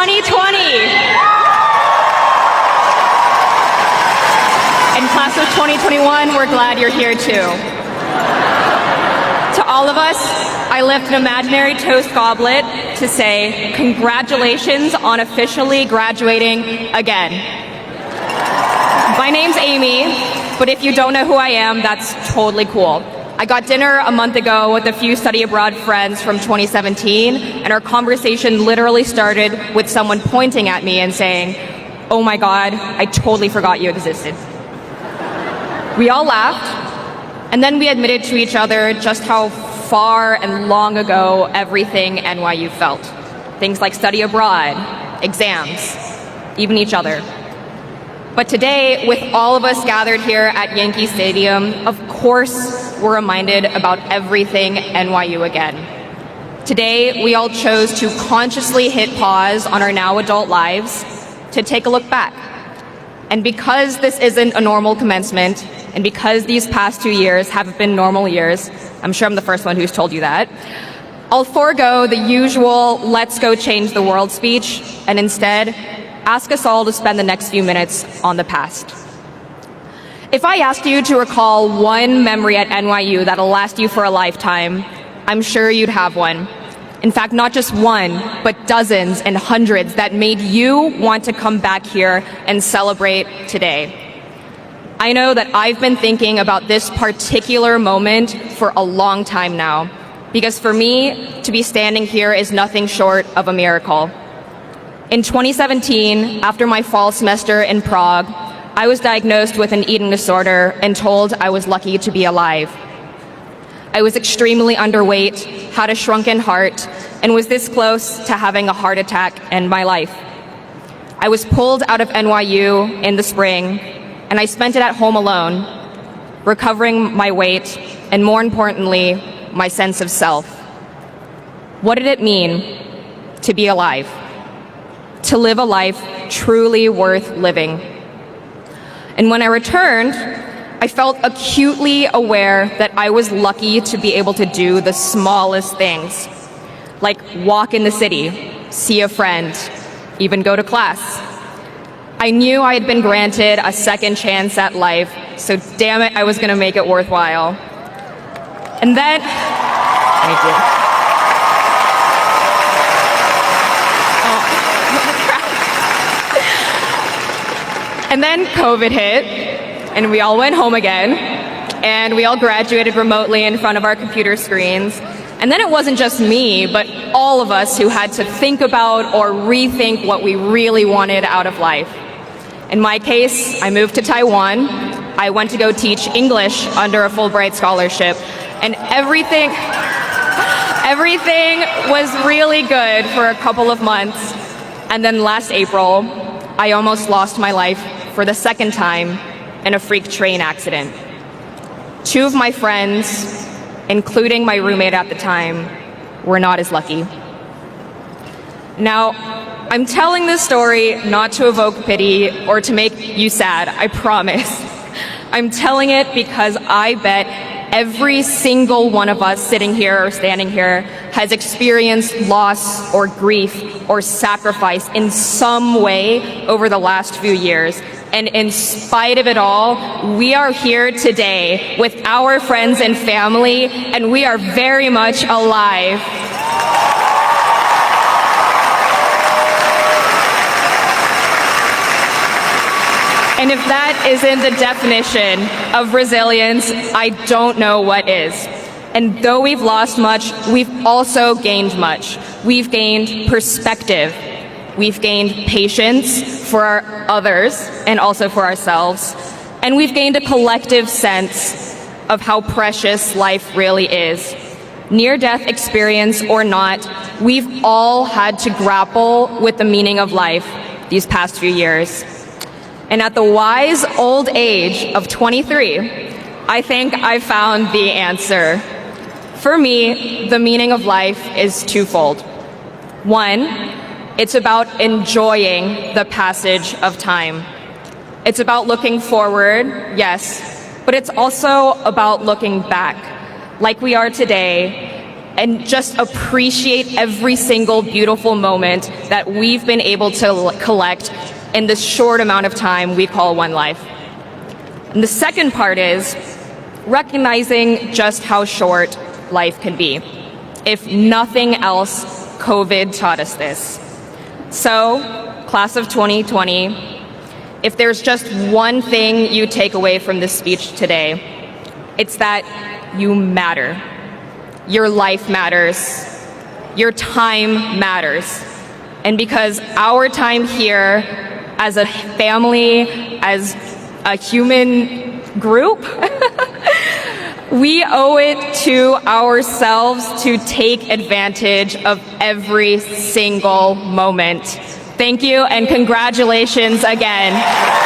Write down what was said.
2020. And class of 2021, we're glad you're here too. To all of us, I lift an imaginary toast goblet to say congratulations on officially graduating again. My name's Amy, but if you don't know who I am, that's totally cool. I got dinner a month ago with a few study abroad friends from 2017, and our conversation literally started with someone pointing at me and saying, "Oh my God, I totally forgot you existed." We all laughed, and then we admitted to each other just how far and long ago everything NYU felt. Things like study abroad, exams, even each other. But today, with all of us gathered here at Yankee Stadium, of course we're reminded about everything NYU again. Today, we all chose to consciously hit pause on our now adult lives to take a look back. And because this isn't a normal commencement, and because these past 2 years haven't been normal years, I'm sure I'm the first one who's told you that, I'll forego the usual "let's go change the world" speech and instead ask us all to spend the next few minutes on the past. If I asked you to recall one memory at NYU that'll last you for a lifetime, I'm sure you'd have one. In fact, not just one, but dozens and hundreds that made you want to come back here and celebrate today. I know that I've been thinking about this particular moment for a long time now, because for me, to be standing here is nothing short of a miracle. In 2017, after my fall semester in Prague, I was diagnosed with an eating disorder and told I was lucky to be alive. I was extremely underweight, had a shrunken heart, and was this close to having a heart attack end my life. I was pulled out of NYU in the spring, and I spent it at home alone, recovering my weight, and more importantly, my sense of self. What did it mean to be alive? To live a life truly worth living. And when I returned, I felt acutely aware that I was lucky to be able to do the smallest things, like walk in the city, see a friend, even go to class. I knew I had been granted a second chance at life, so damn it, I was going to make it worthwhile. And then, thank you. And then COVID hit, and we all went home again, and we all graduated remotely in front of our computer screens. And then it wasn't just me, but all of us who had to think about or rethink what we really wanted out of life. In my case, I moved to Taiwan. I went to go teach English under a Fulbright scholarship, and everything was really good for a couple of months. And then last April, I almost lost my life for the second time in a freak train accident. 2 of my friends, including my roommate at the time, were not as lucky. Now, I'm telling this story not to evoke pity or to make you sad, I promise. I'm telling it because I bet every single one of us sitting here or standing here has experienced loss or grief or sacrifice in some way over the last few years. And in spite of it all, we are here today with our friends and family, and we are very much alive. And if that isn't the definition of resilience, I don't know what is. And though we've lost much, we've also gained much. We've gained perspective. We've gained patience for our others and also for ourselves. And we've gained a collective sense of how precious life really is. Near-death experience or not, we've all had to grapple with the meaning of life these past few years. And at the wise old age of 23, I think I found the answer. For me, the meaning of life is twofold. One, it's about enjoying the passage of time. It's about looking forward, yes, but it's also about looking back, like we are today, and just appreciate every single beautiful moment that we've been able to collect in this short amount of time we call one life. And the second part is recognizing just how short life can be. If nothing else, COVID taught us this. So, class of 2020, if there's just one thing you take away from this speech today, it's that you matter. Your life matters. Your time matters. And because our time here as a family, as a human group, we owe it to ourselves to take advantage of every single moment. Thank you and congratulations again.